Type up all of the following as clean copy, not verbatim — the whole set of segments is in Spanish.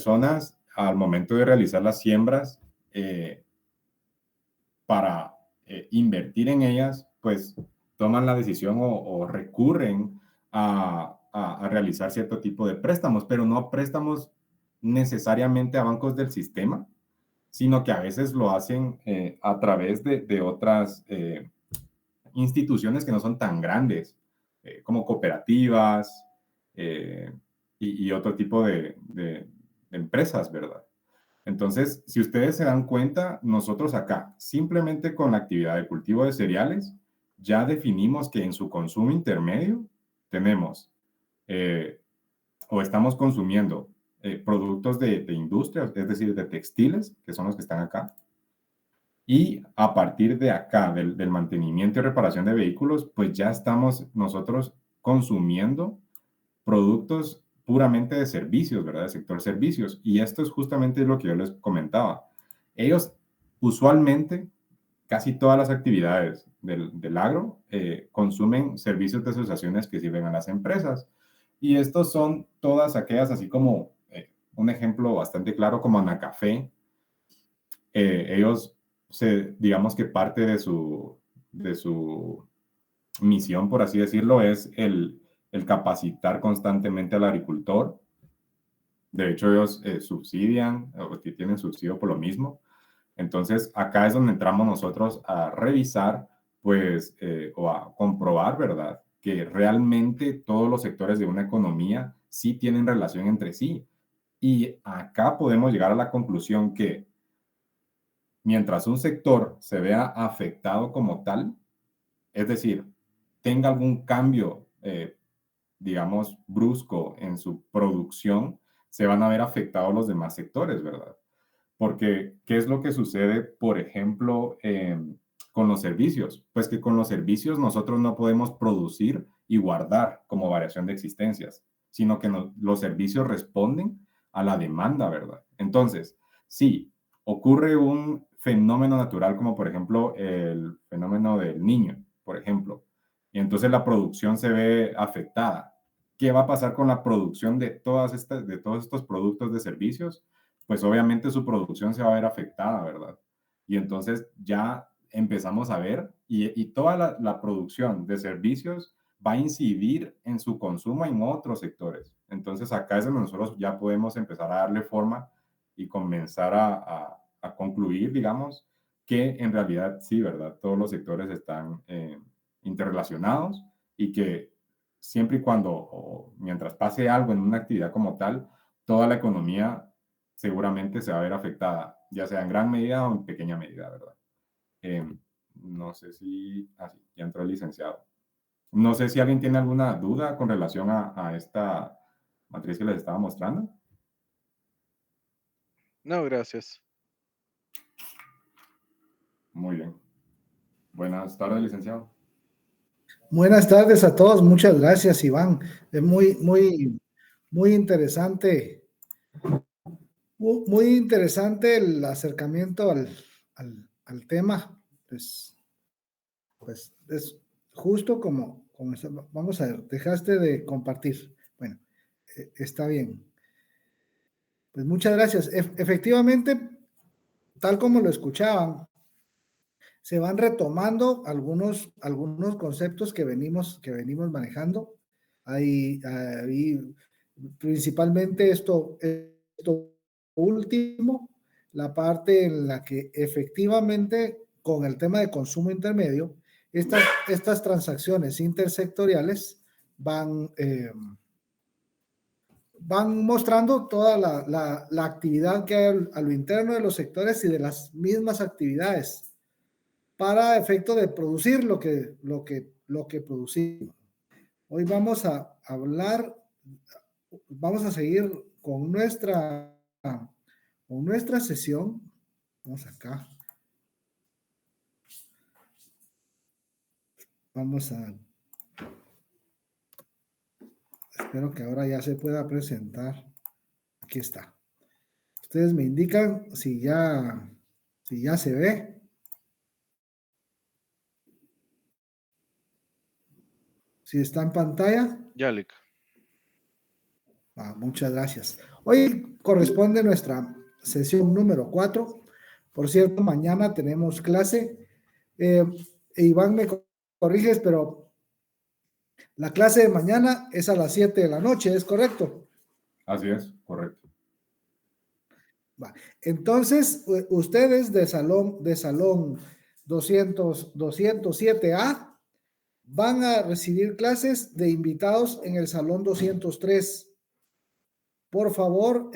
personas al momento de realizar las siembras, para invertir en ellas, pues toman la decisión o recurren a realizar cierto tipo de préstamos, pero no préstamos necesariamente a bancos del sistema, sino que a veces lo hacen a través de otras instituciones que no son tan grandes, como cooperativas y otro tipo de empresas, ¿verdad? Entonces, si ustedes se dan cuenta, nosotros acá, simplemente con la actividad de cultivo de cereales, ya definimos que en su consumo intermedio tenemos o estamos consumiendo productos de industria, es decir, de textiles, que son los que están acá. Y a partir de acá, del mantenimiento y reparación de vehículos, pues ya estamos nosotros consumiendo productos puramente de servicios, ¿verdad? Del sector servicios. Y esto es justamente lo que yo les comentaba. Ellos usualmente, casi todas las actividades del agro consumen servicios de asociaciones que sirven a las empresas. Y estos son todas aquellas, así como un ejemplo bastante claro, como Anacafé. Ellos, digamos que parte de su misión, por así decirlo, es el capacitar constantemente al agricultor. De hecho, ellos subsidian o tienen subsidio por lo mismo. Entonces, acá es donde entramos nosotros a revisar, pues, o a comprobar, ¿verdad? Que realmente todos los sectores de una economía sí tienen relación entre sí. Y acá podemos llegar a la conclusión que mientras un sector se vea afectado como tal, es decir, tenga algún cambio, digamos, brusco en su producción, se van a ver afectados los demás sectores, ¿verdad? Porque, ¿qué es lo que sucede, por ejemplo, con los servicios? Pues que con los servicios nosotros no podemos producir y guardar como variación de existencias, sino que los servicios responden a la demanda, ¿verdad? Entonces, sí, ocurre un fenómeno natural como, por ejemplo, el fenómeno del niño, por ejemplo, y entonces la producción se ve afectada. ¿Qué va a pasar con la producción de todos estos productos de servicios? Pues obviamente su producción se va a ver afectada, ¿verdad? Y entonces ya empezamos a ver, y toda la producción de servicios va a incidir en su consumo en otros sectores. Entonces acá es donde nosotros ya podemos empezar a darle forma y comenzar a concluir, digamos, que en realidad sí, ¿verdad? Todos los sectores están interrelacionados y que siempre y cuando, o mientras pase algo en una actividad como tal, toda la economía seguramente se va a ver afectada, ya sea en gran medida o en pequeña medida, ¿verdad? No sé si... Ah, sí, ya entró el licenciado. No sé si alguien tiene alguna duda con relación a esta matriz que les estaba mostrando. No, gracias. Muy bien. Buenas tardes, licenciado. Buenas tardes a todos, muchas gracias, Iván. Es muy interesante, muy interesante el acercamiento al tema. Pues es justo como vamos a ver, dejaste de compartir. Bueno, está bien. Pues muchas gracias. Efectivamente, tal como lo escuchaban, se van retomando algunos conceptos que venimos manejando. Hay principalmente esto último, la parte en la que efectivamente con el tema de consumo intermedio, estas transacciones intersectoriales van mostrando toda la actividad que hay a lo interno de los sectores y de las mismas actividades para efecto de producir lo que producimos. Hoy vamos a hablar, vamos a seguir con nuestra sesión. Vamos acá. Vamos a... Espero que ahora ya se pueda presentar. Aquí está. Ustedes me indican si ya se ve. Si está en pantalla. Yalik. Muchas gracias. Hoy corresponde nuestra sesión número 4. Por cierto, mañana tenemos clase. Iván, me corriges, pero la clase de mañana es a las 7 de la noche, ¿es correcto? Así es, correcto. Entonces, ustedes de salón 207A van a recibir clases de invitados en el salón 203. Por favor,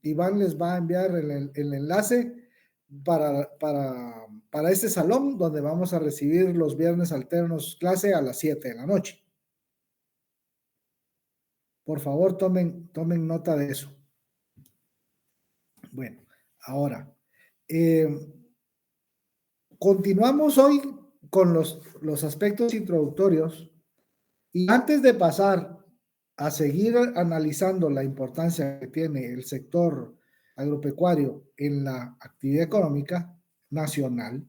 Iván les va a enviar el enlace para este salón donde vamos a recibir los viernes alternos clase a las 7 de la noche. Por favor, tomen nota de eso. Bueno, ahora, continuamos hoy con los aspectos introductorios y antes de pasar a seguir analizando la importancia que tiene el sector agropecuario en la actividad económica nacional,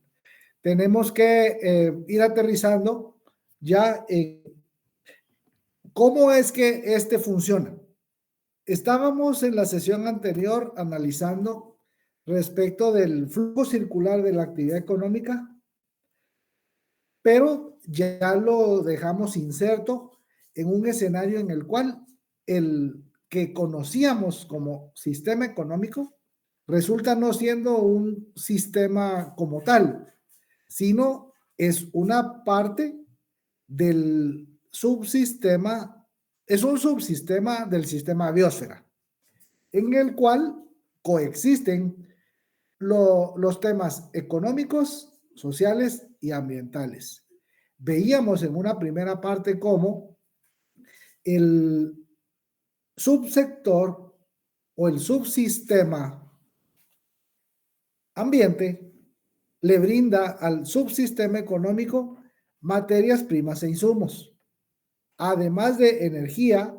tenemos que ir aterrizando ya en cómo es que este funciona. Estábamos en la sesión anterior analizando respecto del flujo circular de la actividad económica, pero ya lo dejamos inserto en un escenario en el cual el que conocíamos como sistema económico resulta no siendo un sistema como tal, sino es una parte del subsistema, es un subsistema del sistema biosfera, en el cual coexisten los temas económicos, sociales y ambientales. Veíamos en una primera parte cómo el subsector o el subsistema ambiente le brinda al subsistema económico materias primas e insumos, además de energía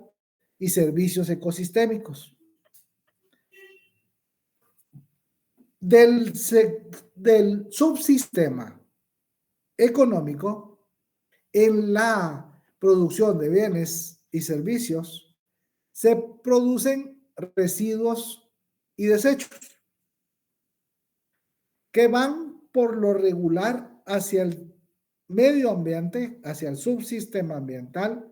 y servicios ecosistémicos. Del subsistema económico en la producción de bienes y servicios se producen residuos y desechos que van por lo regular hacia el medio ambiente, hacia el subsistema ambiental,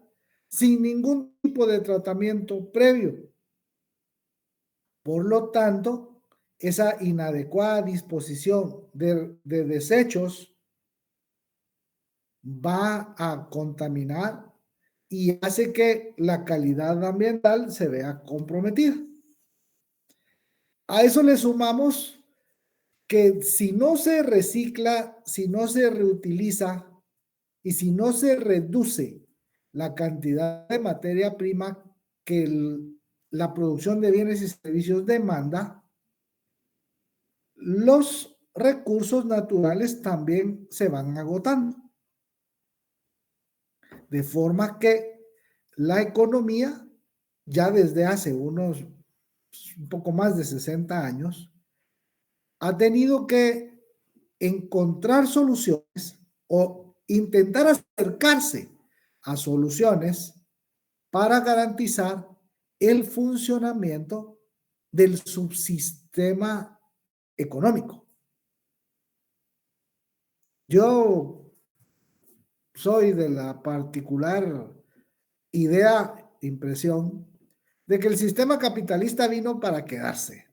sin ningún tipo de tratamiento previo. Por lo tanto, esa inadecuada disposición de desechos va a contaminar y hace que la calidad ambiental se vea comprometida. A eso le sumamos que si no se recicla, si no se reutiliza y si no se reduce la cantidad de materia prima que la producción de bienes y servicios demanda, los recursos naturales también se van agotando. De forma que la economía, ya desde hace un poco más de 60 años, ha tenido que encontrar soluciones o intentar acercarse a soluciones para garantizar el funcionamiento del subsistema económico. Yo soy de la particular impresión de que el sistema capitalista vino para quedarse,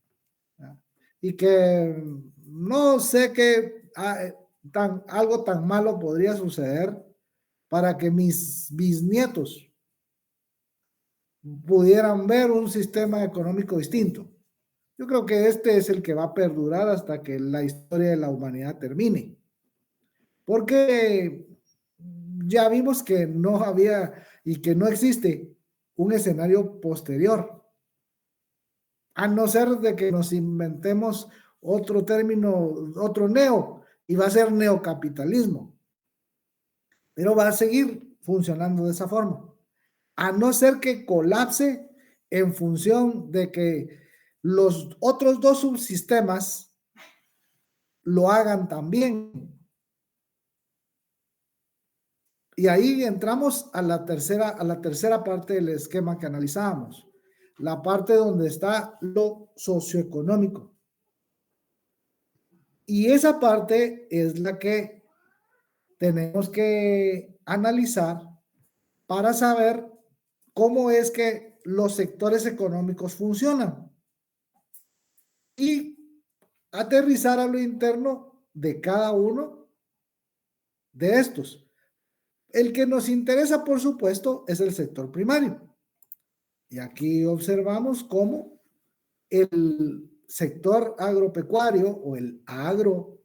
¿no? Y que no sé qué algo tan malo podría suceder para que mis bisnietos pudieran ver un sistema económico distinto. Yo creo que este es el que va a perdurar hasta que la historia de la humanidad termine. Porque ya vimos que no había y que no existe un escenario posterior. A no ser de que nos inventemos otro término, otro neo, y va a ser neocapitalismo. Pero va a seguir funcionando de esa forma. A no ser que colapse en función de que los otros dos subsistemas lo hagan también. Y ahí entramos a la tercera parte del esquema que analizábamos. la parte donde está lo socioeconómico. Y esa parte es la que tenemos que analizar para saber cómo es que los sectores económicos funcionan y aterrizar a lo interno de cada uno de estos. El que nos interesa, por supuesto, es el sector primario. Y aquí observamos cómo el sector agropecuario o el agro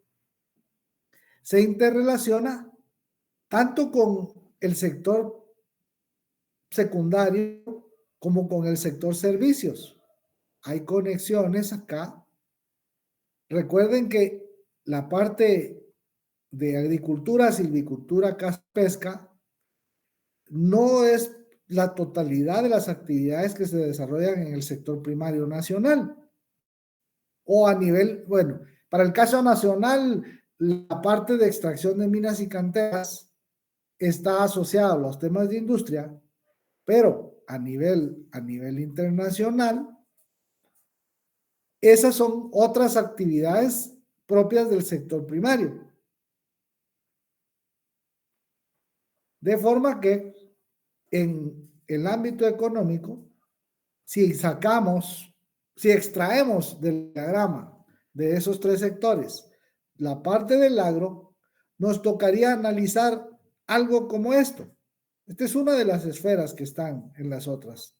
se interrelaciona tanto con el sector secundario como con el sector servicios. Hay conexiones acá. Recuerden que la parte de agricultura, silvicultura, caza, pesca, no es la totalidad de las actividades que se desarrollan en el sector primario nacional. O a nivel, bueno, para el caso nacional, la parte de extracción de minas y canteras está asociada a los temas de industria, pero a nivel internacional, esas son otras actividades propias del sector primario. De forma que en el ámbito económico, si extraemos del diagrama de esos tres sectores la parte del agro, nos tocaría analizar algo como esto. Esta es una de las esferas que están en las otras,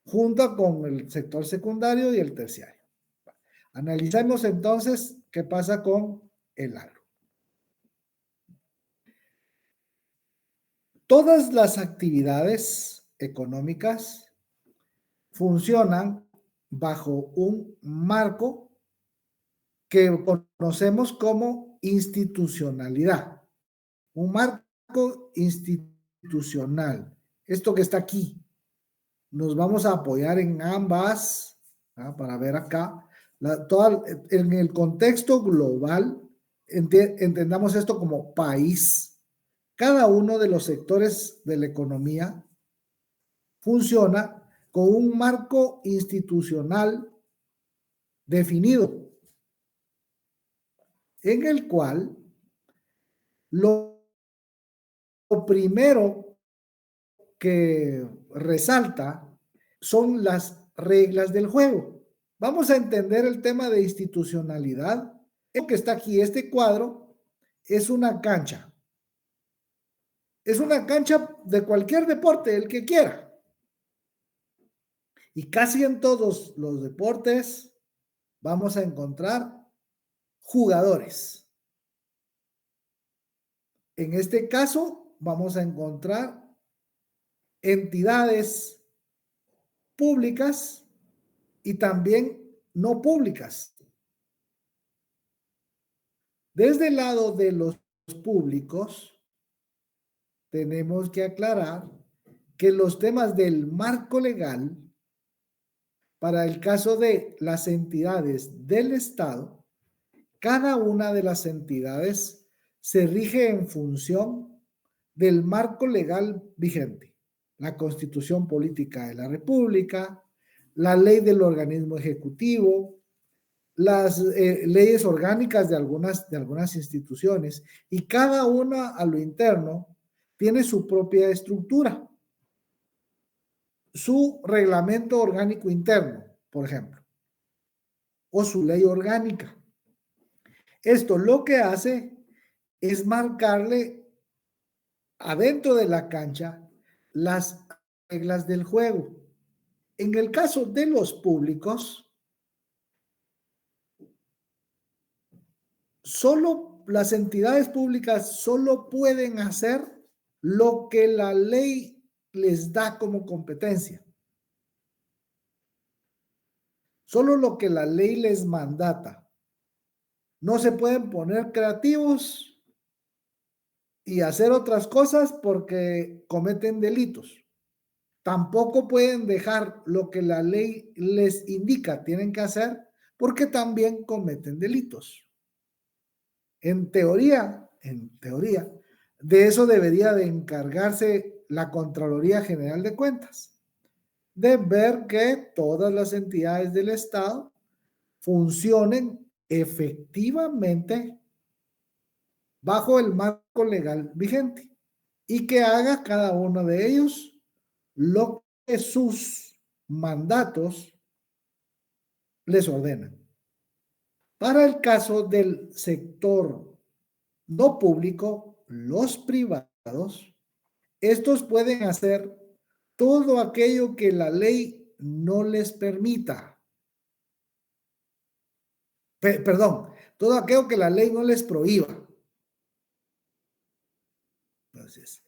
junto con el sector secundario y el terciario. Analicemos entonces qué pasa con el agro. Todas las actividades económicas funcionan bajo un marco que conocemos como institucionalidad. Un marco institucional. Esto que está aquí. Nos vamos a apoyar en ambas, para ver acá. En el contexto global, entendamos esto como país. Cada uno de los sectores de la economía funciona con un marco institucional definido, en el cual lo primero que resalta son las reglas del juego. Vamos a entender el tema de institucionalidad. Lo que está aquí, este cuadro, es una cancha. Es una cancha de cualquier deporte, el que quiera. Y casi en todos los deportes vamos a encontrar jugadores. En este caso, vamos a encontrar entidades públicas y también no públicas. Desde el lado de los públicos, tenemos que aclarar que los temas del marco legal, para el caso de las entidades del Estado, cada una de las entidades se rige en función del marco legal vigente, la Constitución Política de la República, la ley del organismo ejecutivo, las leyes orgánicas de algunas instituciones, y cada una a lo interno tiene su propia estructura, su reglamento orgánico interno, por ejemplo, o su ley orgánica. Esto lo que hace es marcarle adentro de la cancha las reglas del juego. En el caso de los públicos, solo las entidades públicas solo pueden hacer lo que la ley les da como competencia. Solo lo que la ley les mandata. No se pueden poner creativos y hacer otras cosas porque cometen delitos. Tampoco pueden dejar lo que la ley les indica tienen que hacer porque también cometen delitos. En teoría, de eso debería de encargarse la Contraloría General de Cuentas. de ver que todas las entidades del Estado funcionen efectivamente bajo el marco legal vigente y que haga cada uno de ellos lo que sus mandatos les ordenan. Para el caso del sector no público, los privados, estos pueden hacer todo aquello que la ley no les permita. Perdón, todo aquello que la ley no les prohíba. Entonces,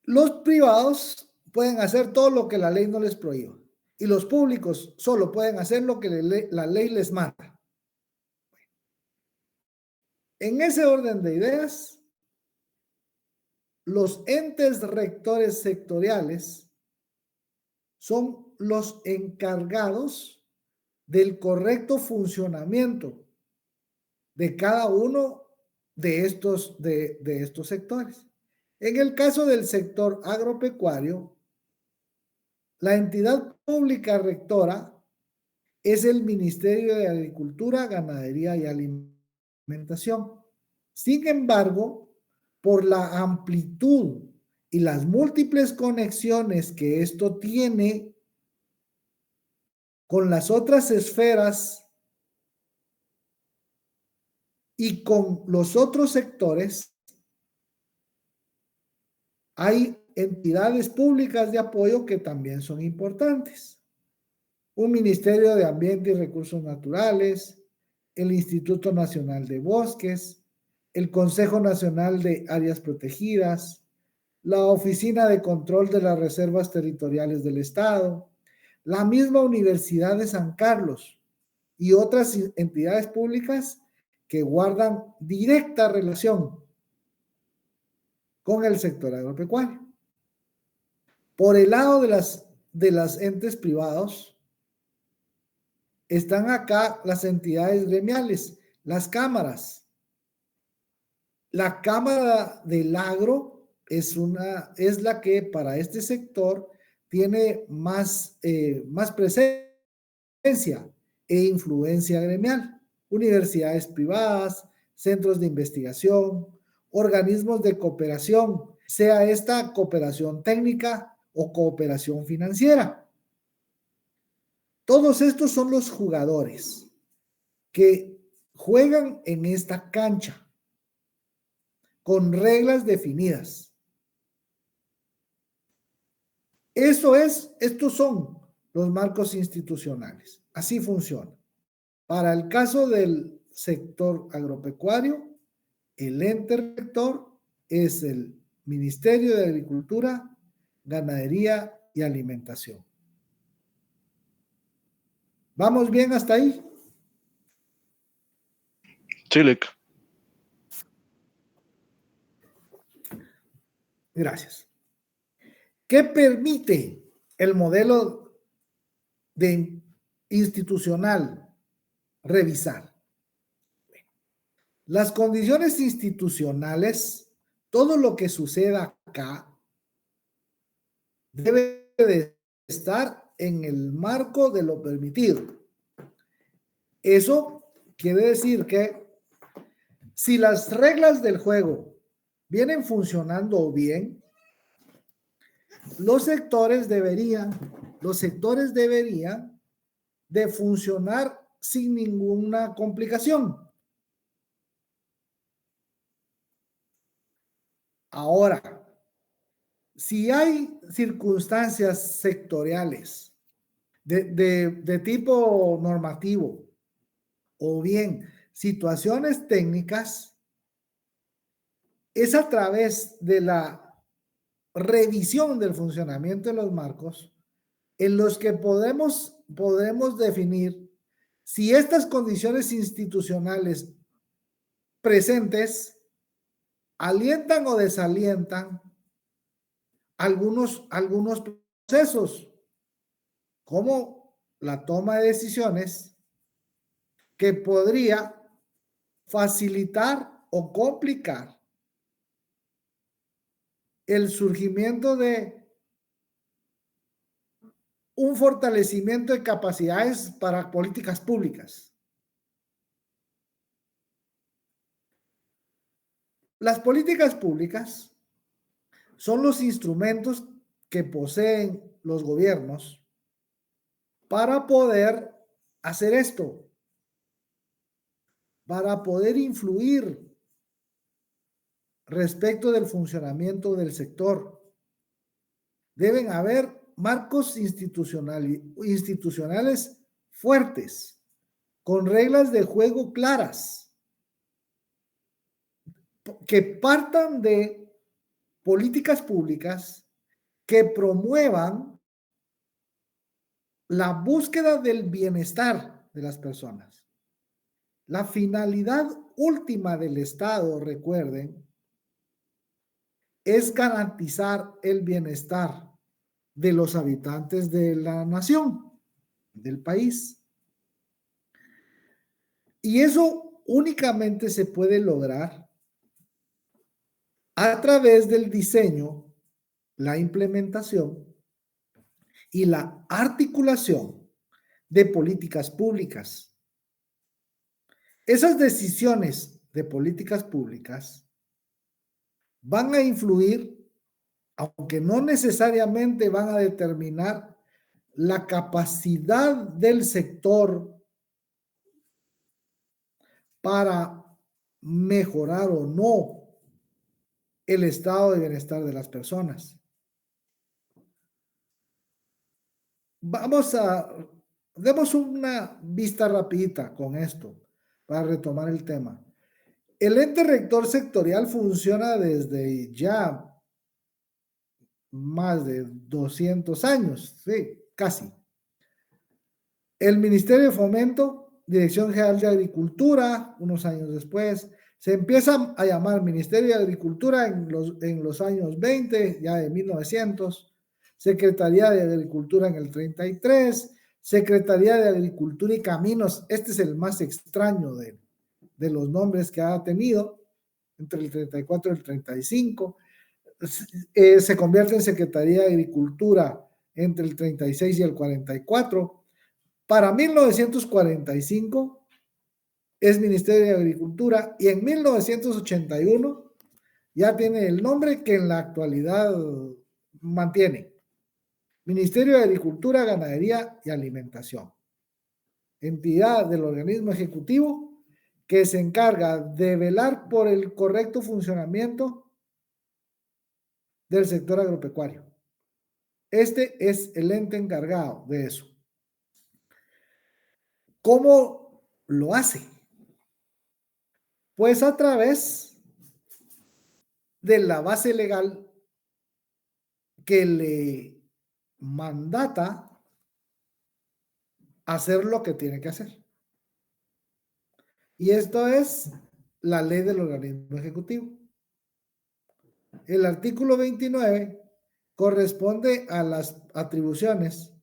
los privados pueden hacer todo lo que la ley no les prohíba y los públicos solo pueden hacer lo que la ley les manda. En ese orden de ideas, los entes rectores sectoriales son los encargados del correcto funcionamiento de cada uno de estos sectores. En el caso del sector agropecuario, la entidad pública rectora es el Ministerio de Agricultura, Ganadería y Alimentación. Sin embargo, por la amplitud y las múltiples conexiones que esto tiene con las otras esferas y con los otros sectores, hay entidades públicas de apoyo que también son importantes. Un Ministerio de Ambiente y Recursos Naturales, el Instituto Nacional de Bosques, el Consejo Nacional de Áreas Protegidas, la Oficina de Control de las Reservas Territoriales del Estado, la misma Universidad de San Carlos y otras entidades públicas que guardan directa relación con el sector agropecuario. Por el lado de las entes privados, están acá las entidades gremiales, las cámaras. La Cámara del Agro es la que para este sector tiene más presencia e influencia gremial. Universidades privadas, centros de investigación, organismos de cooperación, sea esta cooperación técnica o cooperación financiera. Todos estos son los jugadores que juegan en esta cancha con reglas definidas. Estos son los marcos institucionales. Así funciona. Para el caso del sector agropecuario, el ente rector es el Ministerio de Agricultura, Ganadería y Alimentación. ¿Vamos bien hasta ahí? Sí, Lic. Gracias. ¿Qué permite el modelo institucional revisar? Las condiciones institucionales, todo lo que suceda acá, debe de estar en el marco de lo permitido. Eso quiere decir que si las reglas del juego vienen funcionando bien, los sectores deberían de funcionar sin ninguna complicación. Ahora, si hay circunstancias sectoriales de tipo normativo o bien situaciones técnicas, es a través de la revisión del funcionamiento de los marcos en los que podemos definir si estas condiciones institucionales presentes alientan o desalientan algunos procesos, como la toma de decisiones que podría facilitar o complicar el surgimiento de un fortalecimiento de capacidades para políticas públicas. Las políticas públicas son los instrumentos que poseen los gobiernos para poder hacer esto, para poder influir respecto del funcionamiento del sector. Deben haber marcos institucionales fuertes, con reglas de juego claras, que partan de políticas públicas que promuevan la búsqueda del bienestar de las personas. La finalidad última del Estado, recuerden, es garantizar el bienestar de los habitantes de la nación, del país. Y eso únicamente se puede lograr a través del diseño, la implementación y la articulación de políticas públicas. Esas decisiones de políticas públicas van a influir, aunque no necesariamente van a determinar la capacidad del sector para mejorar o no el estado de bienestar de las personas. Demos una vista rapidita con esto para retomar el tema. El ente rector sectorial funciona desde ya más de 200 años, sí, casi. El Ministerio de Fomento, Dirección General de Agricultura, unos años después, se empieza a llamar Ministerio de Agricultura en los años 20, ya de 1900, Secretaría de Agricultura en el 33, Secretaría de Agricultura y Caminos, este es el más extraño de los nombres que ha tenido, entre el 34 y el 35, se convierte en Secretaría de Agricultura entre el 36 y el 44. Para 1945 es Ministerio de Agricultura y en 1981 ya tiene el nombre que en la actualidad mantiene. Ministerio de Agricultura, Ganadería y Alimentación. Entidad del organismo ejecutivo que se encarga de velar por el correcto funcionamiento del sector agropecuario. Este es el ente encargado de eso. ¿Cómo lo hace? Pues a través de la base legal que le mandata hacer lo que tiene que hacer. Y esto es la ley del organismo ejecutivo. El artículo 29 corresponde a las atribuciones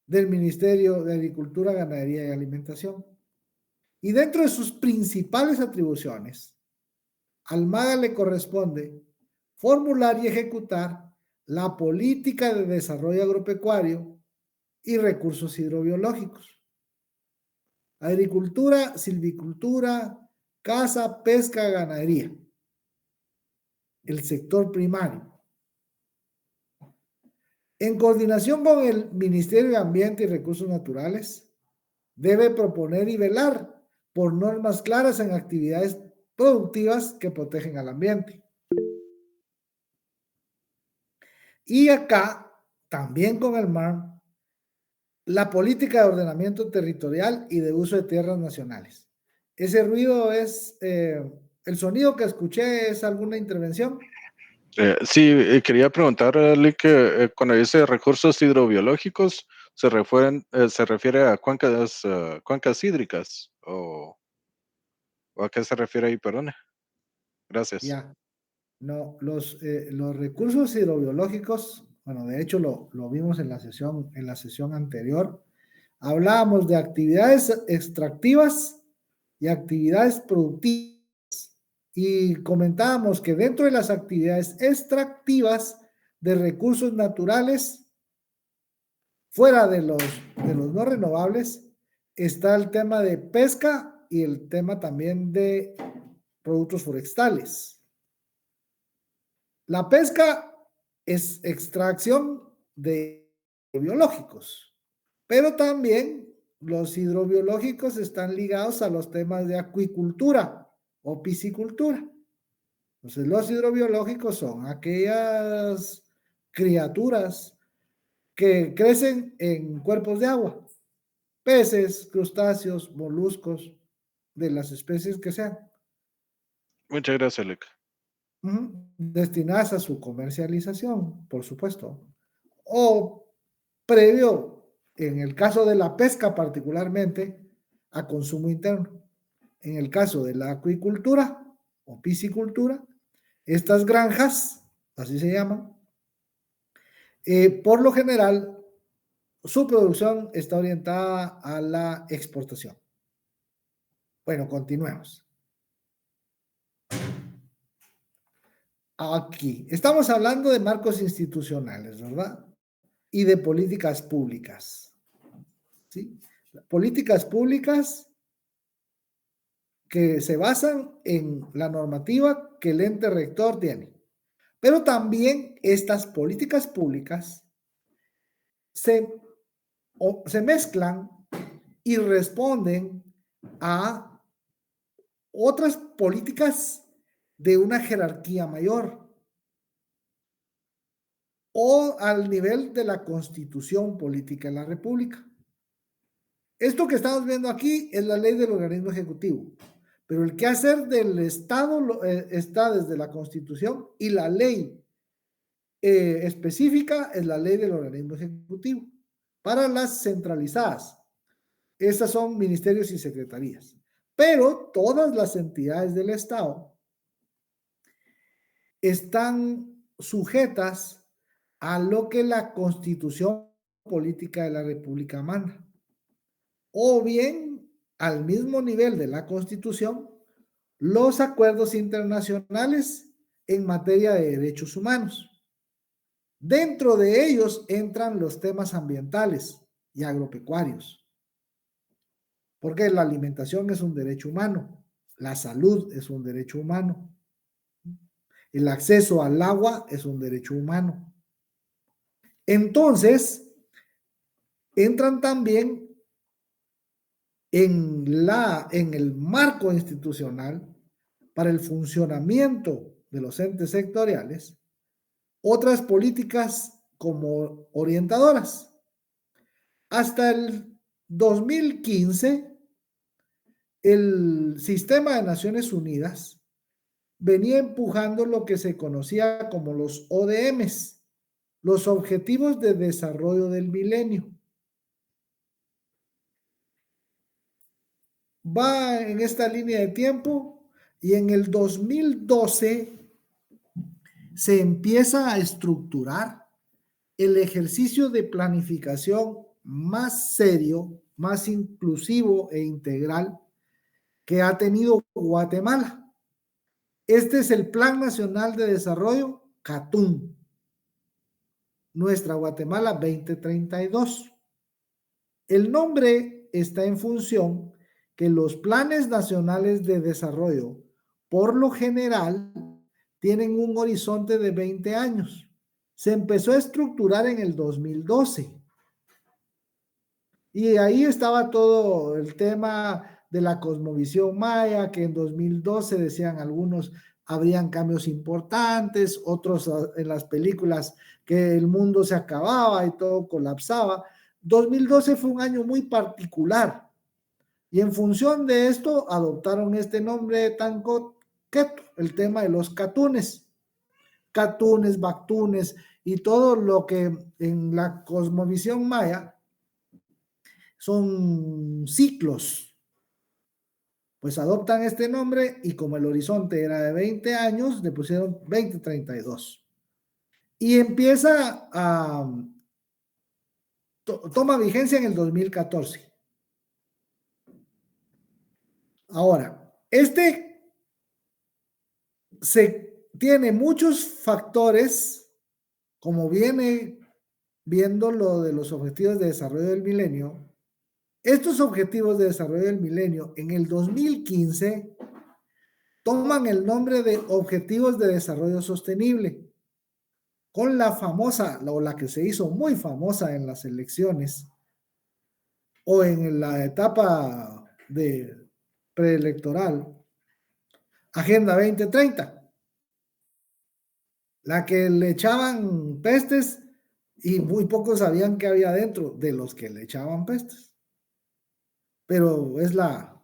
del Ministerio de Agricultura, Ganadería y Alimentación. Y dentro de sus principales atribuciones, al MAGA le corresponde formular y ejecutar la política de desarrollo agropecuario y recursos hidrobiológicos. Agricultura, silvicultura, caza, pesca, ganadería. El sector primario. En coordinación con el Ministerio de Ambiente y Recursos Naturales, debe proponer y velar por normas claras en actividades productivas que protegen al ambiente. Y acá, también con el MAR, la política de ordenamiento territorial y de uso de tierras nacionales. Ese ruido es, el sonido que escuché, ¿es alguna intervención? Sí, quería preguntarle que cuando dice recursos hidrobiológicos, ¿se refiere a cuencas hídricas? ¿O a qué se refiere ahí? Perdón. Gracias. Ya. No, los recursos hidrobiológicos, bueno, de hecho lo vimos en la sesión anterior. Hablábamos de actividades extractivas y actividades productivas y comentábamos que dentro de las actividades extractivas de recursos naturales, fuera de los no renovables, está el tema de pesca y el tema también de productos forestales. La pesca es extracción de biológicos, pero también los hidrobiológicos están ligados a los temas de acuicultura o piscicultura. Entonces, los hidrobiológicos son aquellas criaturas que crecen en cuerpos de agua, peces, crustáceos, moluscos, de las especies que sean. Muchas gracias, Lick. Destinadas a su comercialización, por supuesto, o previo, en el caso de la pesca particularmente, a consumo interno. En el caso de la acuicultura o piscicultura, estas granjas, así se llaman, por lo general, su producción está orientada a la exportación. Bueno, continuemos. Aquí, estamos hablando de marcos institucionales, ¿verdad? Y de políticas públicas. ¿Sí? Políticas públicas que se basan en la normativa que el ente rector tiene. Pero también estas políticas públicas se mezclan y responden a otras políticas de una jerarquía mayor o al nivel de la Constitución Política de la República. Esto que estamos viendo aquí es la ley del organismo ejecutivo, pero el quehacer del Estado está desde la Constitución y la ley específica es la ley del organismo ejecutivo. Para las centralizadas, estas son ministerios y secretarías, pero todas las entidades del Estado están sujetas a lo que la Constitución Política de la República manda, o bien al mismo nivel de la Constitución, los acuerdos internacionales en materia de derechos humanos. Dentro de ellos entran los temas ambientales y agropecuarios, porque la alimentación es un derecho humano, la salud es un derecho humano, el acceso al agua es un derecho humano. Entonces, entran también en el marco institucional para el funcionamiento de los entes sectoriales otras políticas como orientadoras. Hasta el 2015, el sistema de Naciones Unidas venía empujando lo que se conocía como los ODMs, los Objetivos de Desarrollo del Milenio. Va en esta línea de tiempo y en el 2012 se empieza a estructurar el ejercicio de planificación más serio, más inclusivo e integral que ha tenido Guatemala. Este es el Plan Nacional de Desarrollo, CATUM, nuestra Guatemala 2032. El nombre está en función que los planes nacionales de desarrollo, por lo general, tienen un horizonte de 20 años. Se empezó a estructurar en el 2012. Y ahí estaba todo el tema de la cosmovisión maya, que en 2012 decían algunos habrían cambios importantes, otros en las películas que el mundo se acababa y todo colapsaba. 2012 fue un año muy particular y en función de esto adoptaron este nombre tan coqueto, el tema de los catunes, bactunes y todo lo que en la cosmovisión maya son ciclos, pues adoptan este nombre y como el horizonte era de 20 años, le pusieron 2032. Y empieza a... toma vigencia en el 2014. Ahora, este se tiene muchos factores, como viene viendo lo de los objetivos de desarrollo del milenio. Estos objetivos de desarrollo del milenio en el 2015 toman el nombre de Objetivos de Desarrollo Sostenible, con la famosa, o la que se hizo muy famosa en las elecciones, o en la etapa de preelectoral, Agenda 2030, la que le echaban pestes y muy pocos sabían qué había dentro de los que le echaban pestes. Pero es la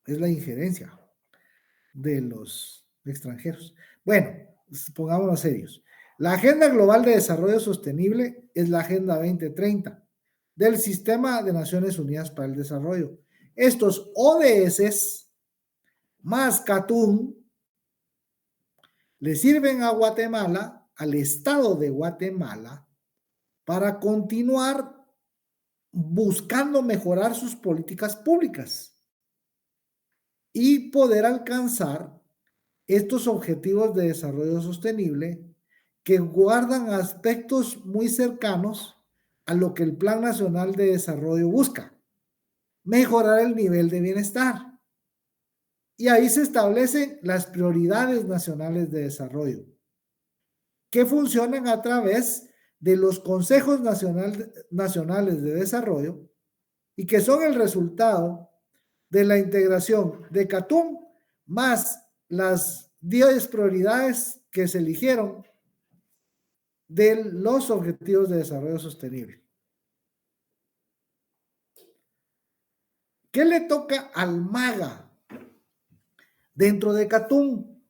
injerencia de los extranjeros. Bueno, pongámonos serios. La Agenda Global de Desarrollo Sostenible es la Agenda 2030 del Sistema de Naciones Unidas para el Desarrollo. Estos ODS más CATUM le sirven a Guatemala, al Estado de Guatemala, para continuar buscando mejorar sus políticas públicas y poder alcanzar estos objetivos de desarrollo sostenible que guardan aspectos muy cercanos a lo que el Plan Nacional de Desarrollo busca: mejorar el nivel de bienestar. Y ahí se establecen las prioridades nacionales de desarrollo, que funcionan a través de los consejos nacionales de desarrollo y que son el resultado de la integración de CATUM más las 10 prioridades que se eligieron de los Objetivos de Desarrollo Sostenible. ¿Qué le toca al MAGA dentro de CATUM?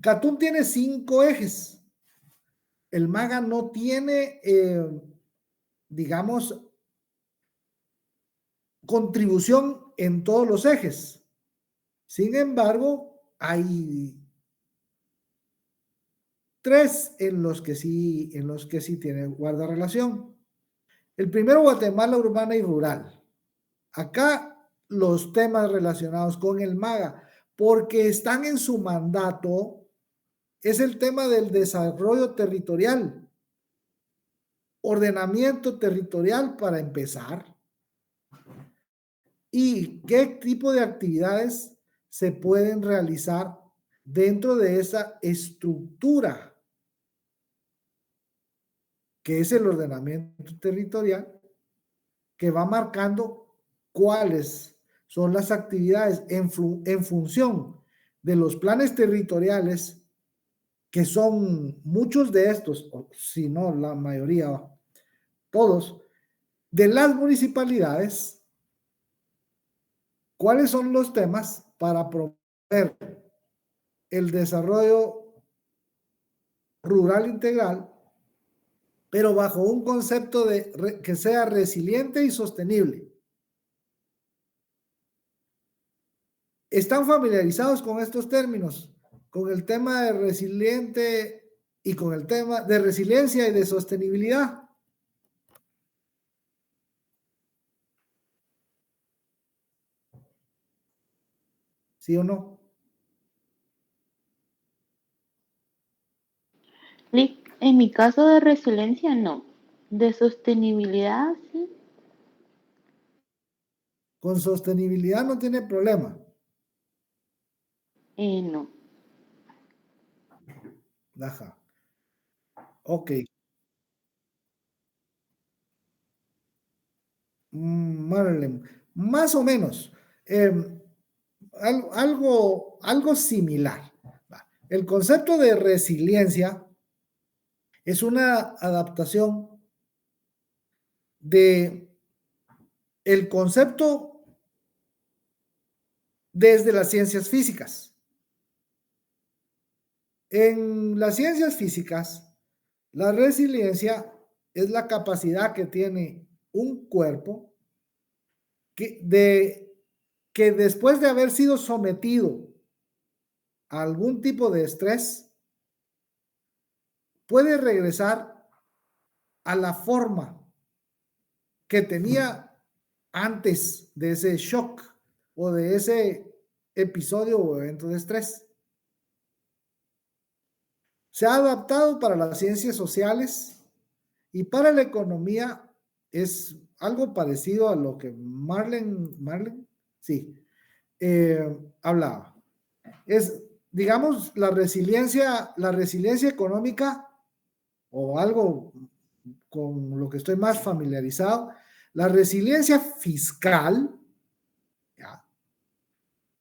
CATUM tiene 5 ejes. El MAGA no tiene, digamos, contribución en todos los ejes. Sin embargo, hay 3 en los que sí tiene guarda relación. El primero, Guatemala urbana y rural. Acá los temas relacionados con el MAGA, porque están en su mandato, es el tema del desarrollo territorial, ordenamiento territorial para empezar, y qué tipo de actividades se pueden realizar dentro de esa estructura que es el ordenamiento territorial, que va marcando cuáles son las actividades en función de los planes territoriales, que son muchos de estos, o si no la mayoría, todos, de las municipalidades. ¿Cuáles son los temas para promover el desarrollo rural integral, pero bajo un concepto que sea resiliente y sostenible? ¿Están familiarizados con estos términos? Con el tema de resiliente y con el tema de resiliencia y de sostenibilidad. ¿Sí o no? En mi caso de resiliencia, no. De sostenibilidad, sí. Con sostenibilidad no tiene problema. No. Ajá. Ok. Marlene, más o menos. Algo similar. El concepto de resiliencia es una adaptación de el concepto desde las ciencias físicas. En las ciencias físicas, la resiliencia es la capacidad que tiene un cuerpo que después de haber sido sometido a algún tipo de estrés, puede regresar a la forma que tenía antes de ese shock o de ese episodio o evento de estrés. Se ha adaptado para las ciencias sociales y para la economía es algo parecido a lo que Marlene, sí, hablaba. Es, digamos, la resiliencia económica o algo con lo que estoy más familiarizado, la resiliencia fiscal, ¿ya?,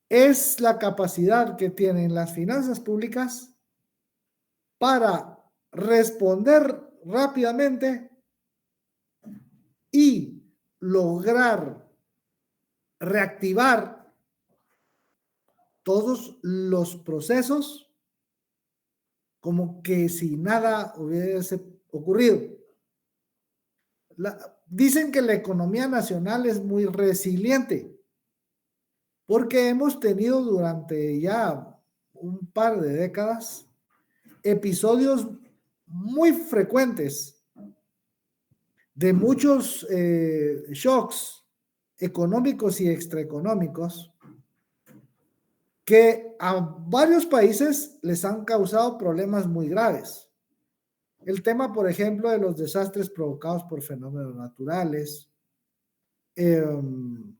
es la capacidad que tienen las finanzas públicas para responder rápidamente y lograr reactivar todos los procesos como que si nada hubiese ocurrido. Dicen que la economía nacional es muy resiliente porque hemos tenido durante ya un par de décadas episodios muy frecuentes de muchos shocks económicos y extraeconómicos que a varios países les han causado problemas muy graves. El tema, por ejemplo, de los desastres provocados por fenómenos naturales, el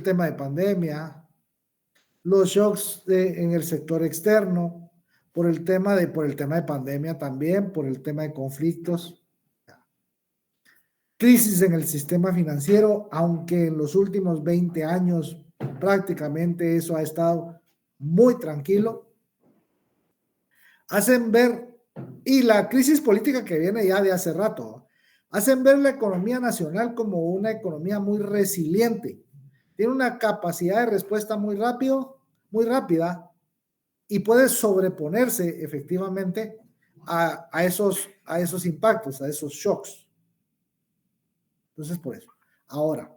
tema de pandemia, los shocks en el sector externo, por el tema de pandemia también, por el tema de conflictos, crisis en el sistema financiero, aunque en los últimos 20 años prácticamente eso ha estado muy tranquilo, hacen ver, y la crisis política que viene ya de hace rato, hacen ver la economía nacional como una economía muy resiliente, tiene una capacidad de respuesta muy rápida y puede sobreponerse efectivamente a esos impactos, a esos shocks. Entonces, por eso. Ahora,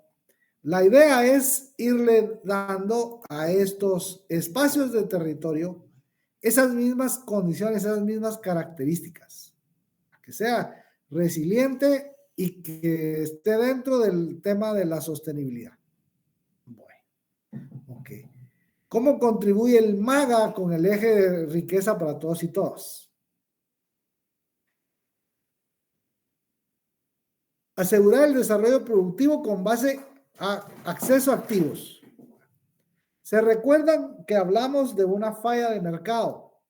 la idea es irle dando a estos espacios de territorio esas mismas condiciones, esas mismas características, que sea resiliente y que esté dentro del tema de la sostenibilidad. Bueno, ok. ¿Cómo contribuye el MAGA con el eje de riqueza para todos y todas? Asegurar el desarrollo productivo con base a acceso a activos. ¿Se recuerdan que hablamos de una falla de mercado?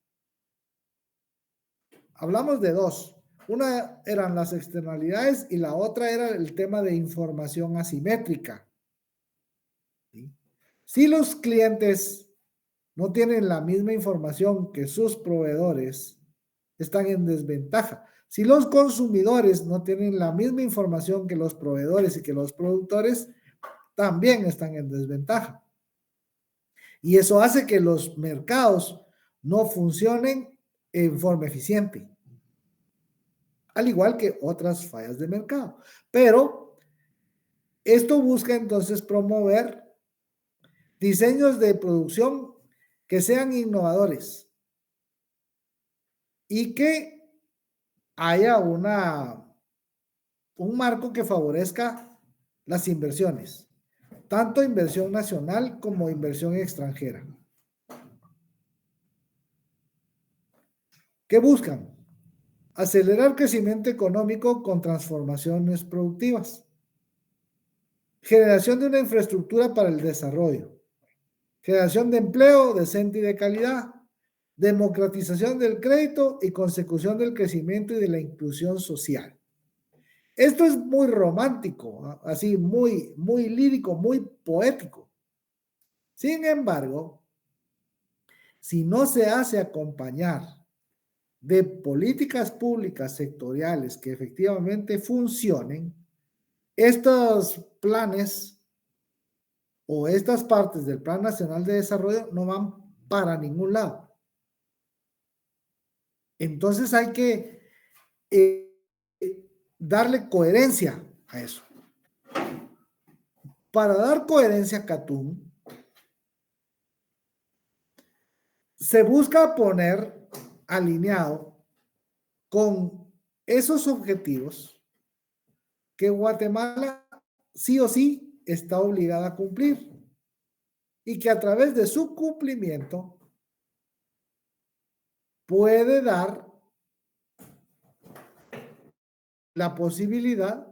Hablamos de dos. Una eran las externalidades y la otra era el tema de información asimétrica. ¿Sí? Si los clientes no tienen la misma información que sus proveedores, están en desventaja. Si los consumidores no tienen la misma información que los proveedores y que los productores, también están en desventaja. Y eso hace que los mercados no funcionen en forma eficiente, al igual que otras fallas de mercado. Pero esto busca entonces promover diseños de producción que sean innovadores y que haya un marco que favorezca las inversiones, tanto inversión nacional como inversión extranjera. ¿Qué buscan? Acelerar crecimiento económico con transformaciones productivas, generación de una infraestructura para el desarrollo, generación de empleo decente y de calidad, democratización del crédito y consecución del crecimiento y de la inclusión social. Esto es muy romántico, así muy, muy lírico, muy poético. Sin embargo, si no se hace acompañar de políticas públicas sectoriales que efectivamente funcionen, estos planes o estas partes del Plan Nacional de Desarrollo no van para ningún lado. Entonces hay que darle coherencia a eso. Para dar coherencia a CATUM, se busca poner alineado con esos objetivos que Guatemala sí o sí está obligada a cumplir. y que a través de su cumplimiento puede dar la posibilidad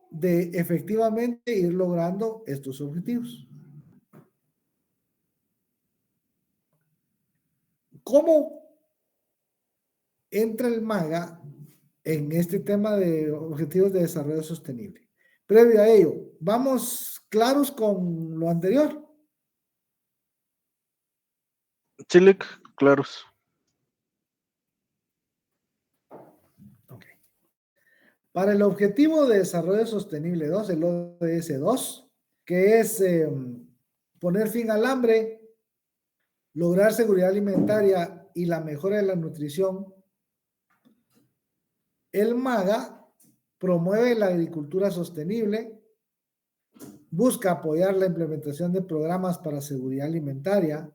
de efectivamente ir logrando estos objetivos. ¿Cómo entra el MAGA en este tema de objetivos de desarrollo sostenible? Previo a ello, ¿vamos claros con lo anterior? Chilic, claros. Okay. Para el objetivo de desarrollo sostenible 2, el ODS 2, que es poner fin al hambre, lograr seguridad alimentaria y la mejora de la nutrición, el MAGA promueve la agricultura sostenible, busca apoyar la implementación de programas para seguridad alimentaria,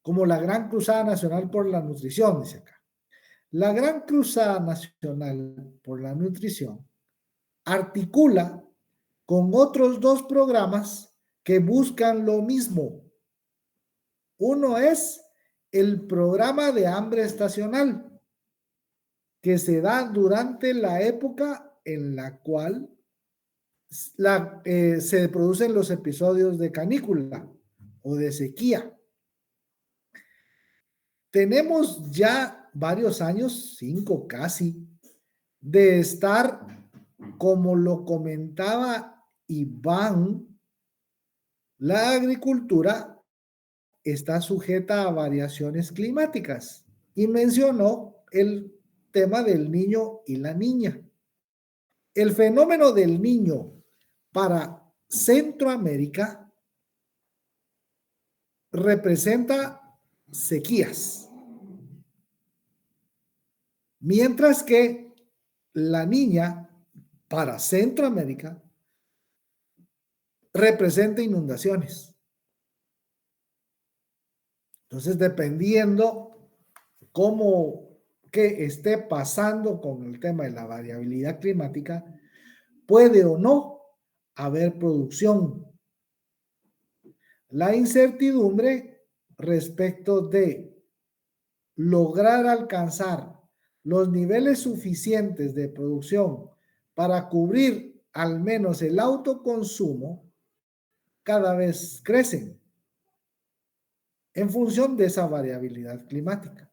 como la Gran Cruzada Nacional por la Nutrición, dice acá. La Gran Cruzada Nacional por la Nutrición articula con otros dos programas que buscan lo mismo. Uno es el programa de hambre estacional, que se da durante la época en la cual se producen los episodios de canícula o de sequía. Tenemos ya varios años, 5 casi, de estar, como lo comentaba Iván, la agricultura está sujeta a variaciones climáticas y mencionó el tema del niño y la niña. El fenómeno del niño para Centroamérica representa sequías, mientras que la niña para Centroamérica representa inundaciones. Entonces, dependiendo cómo que esté pasando con el tema de la variabilidad climática, puede o no haber producción. La incertidumbre respecto de lograr alcanzar los niveles suficientes de producción para cubrir al menos el autoconsumo cada vez crecen en función de esa variabilidad climática.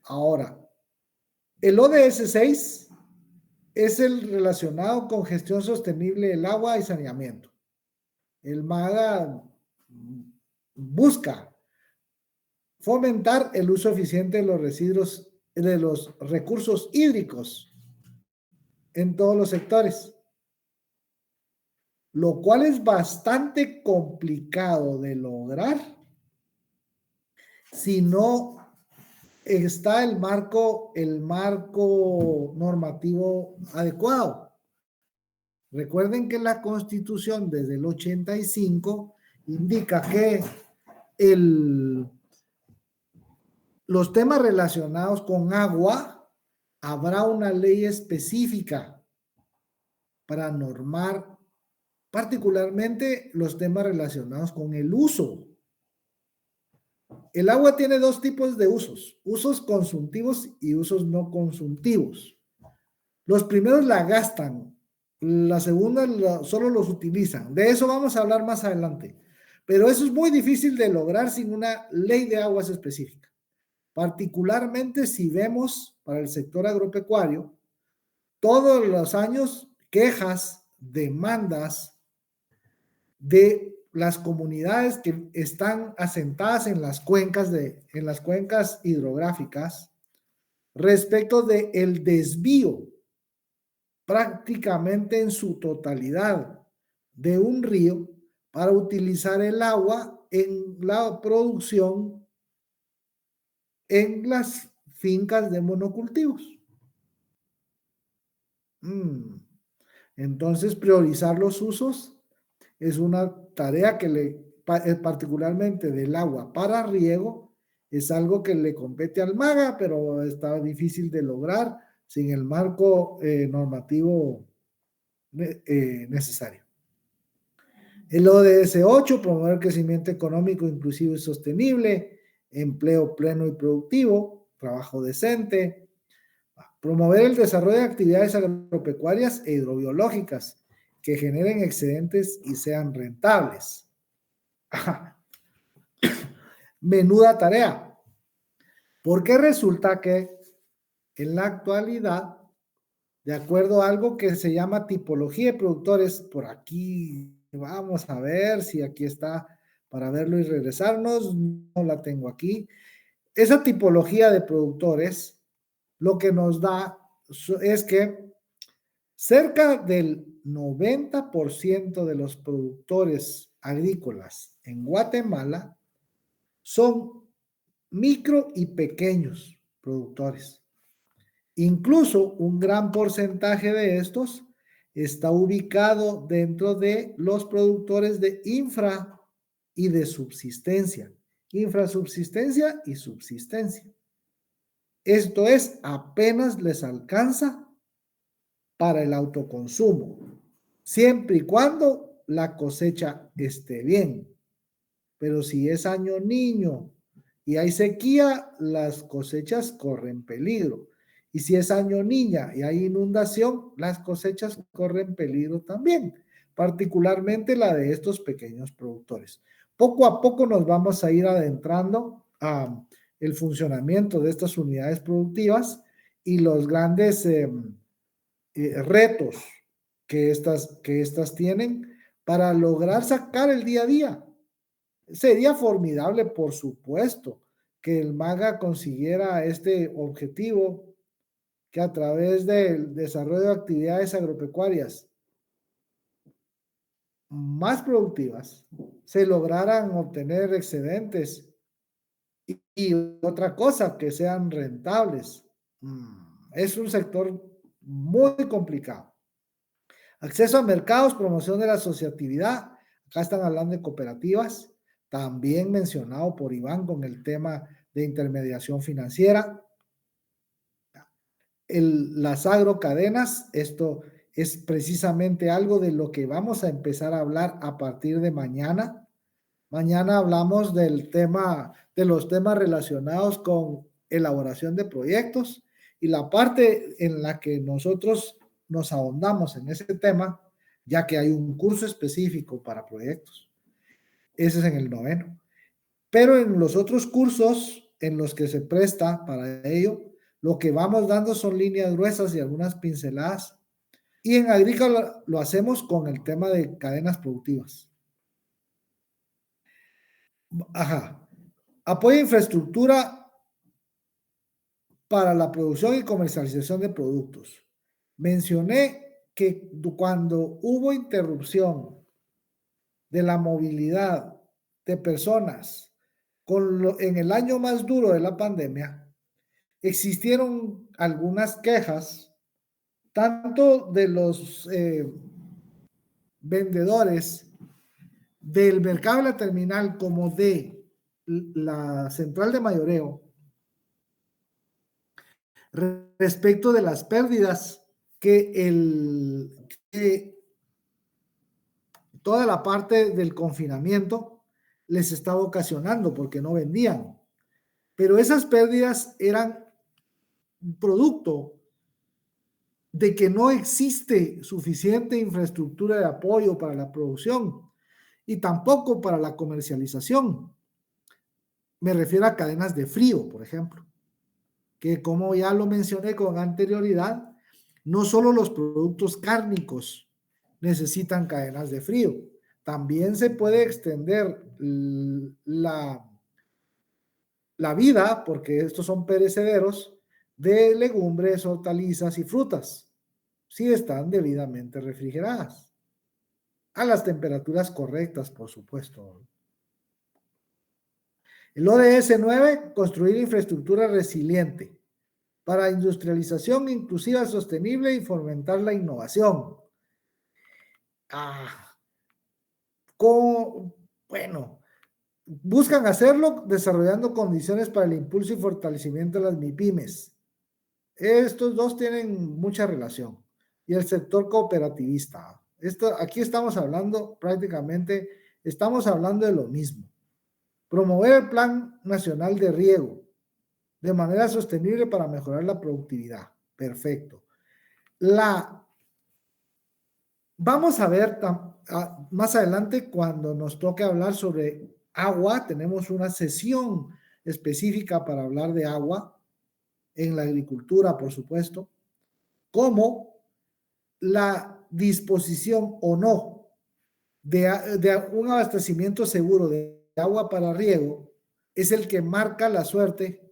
Ahora, el ODS 6 es el relacionado con gestión sostenible del agua y saneamiento. El MAGA busca fomentar el uso eficiente de los residuos, de los recursos hídricos en todos los sectores, lo cual es bastante complicado de lograr si no está el marco normativo adecuado. Recuerden que la Constitución desde el 85 indica que los temas relacionados con agua, habrá una ley específica para normar particularmente los temas relacionados con el uso. El agua tiene dos tipos de usos consumtivos y usos no consumtivos. Los primeros la gastan, la segunda solo los utilizan. De eso vamos a hablar más adelante. Pero eso es muy difícil de lograr sin una ley de aguas específica. Particularmente si vemos para el sector agropecuario, todos los años quejas, demandas de las comunidades que están asentadas en las cuencas hidrográficas respecto de el desvío prácticamente en su totalidad de un río para utilizar el agua en la producción en las fincas de monocultivos. Entonces, priorizar los usos es una tarea que particularmente del agua para riego, es algo que le compete al MAGA, pero está difícil de lograr sin el marco normativo necesario. El ODS 8, promover el crecimiento económico inclusivo y sostenible, empleo pleno y productivo, trabajo decente, promover el desarrollo de actividades agropecuarias e hidrobiológicas que generen excedentes y sean rentables. Menuda tarea, porque resulta que en la actualidad, de acuerdo a algo que se llama tipología de productores, por aquí vamos a ver si aquí está para verlo y regresarnos, no la tengo aquí. Esa tipología de productores lo que nos da es que cerca del 90% de los productores agrícolas en Guatemala son micro y pequeños productores. Incluso un gran porcentaje de estos está ubicado dentro de los productores de infra y de subsistencia. Infrasubsistencia y subsistencia. Esto es, apenas les alcanza para el autoconsumo, siempre y cuando la cosecha esté bien. Pero si es año niño y hay sequía, las cosechas corren peligro. Y si es año niña y hay inundación, las cosechas corren peligro también, particularmente la de estos pequeños productores. Poco a poco nos vamos a ir adentrando a el funcionamiento de estas unidades productivas y los grandes retos que estas tienen para lograr sacar el día a día. Sería formidable, por supuesto, que el MAGA consiguiera este objetivo, que a través del desarrollo de actividades agropecuarias más productivas se lograran obtener excedentes y otra cosa, que sean rentables. Es un sector muy complicado. Acceso a mercados, promoción de la asociatividad. Acá están hablando de cooperativas, también mencionado por Iván con el tema de intermediación financiera. Las agrocadenas, esto es precisamente algo de lo que vamos a empezar a hablar a partir de mañana. Mañana hablamos del tema, de los temas relacionados con elaboración de proyectos, y la parte en la que nosotros nos ahondamos en ese tema, ya que hay un curso específico para proyectos. Ese es en el 9º. Pero en los otros cursos en los que se presta para ello, lo que vamos dando son líneas gruesas y algunas pinceladas. Y en Agrícola lo hacemos con el tema de cadenas productivas. Apoyo a infraestructura para la producción y comercialización de productos. Mencioné que cuando hubo interrupción de la movilidad de personas en el año más duro de la pandemia, existieron algunas quejas, tanto de los vendedores del mercado de la terminal como de la central de mayoreo, respecto de las pérdidas que toda la parte del confinamiento les estaba ocasionando porque no vendían. Pero esas pérdidas eran producto de que no existe suficiente infraestructura de apoyo para la producción y tampoco para la comercialización. Me refiero a cadenas de frío, por ejemplo, que como ya lo mencioné con anterioridad, no solo los productos cárnicos necesitan cadenas de frío, también se puede extender la vida, porque estos son perecederos, de legumbres, hortalizas y frutas, si están debidamente refrigeradas, a las temperaturas correctas, por supuesto. El ODS 9, construir infraestructura resiliente para industrialización inclusiva, sostenible y fomentar la innovación. Bueno, buscan hacerlo desarrollando condiciones para el impulso y fortalecimiento de las MIPYMES. Estos dos tienen mucha relación. Y el sector cooperativista. Aquí estamos hablando prácticamente, estamos hablando de lo mismo. Promover el Plan Nacional de Riego de manera sostenible para mejorar la productividad. Perfecto. Vamos a ver más adelante cuando nos toque hablar sobre agua. Tenemos una sesión específica para hablar de agua en la agricultura, por supuesto, como la disposición o no de un abastecimiento seguro de agua para riego es el que marca la suerte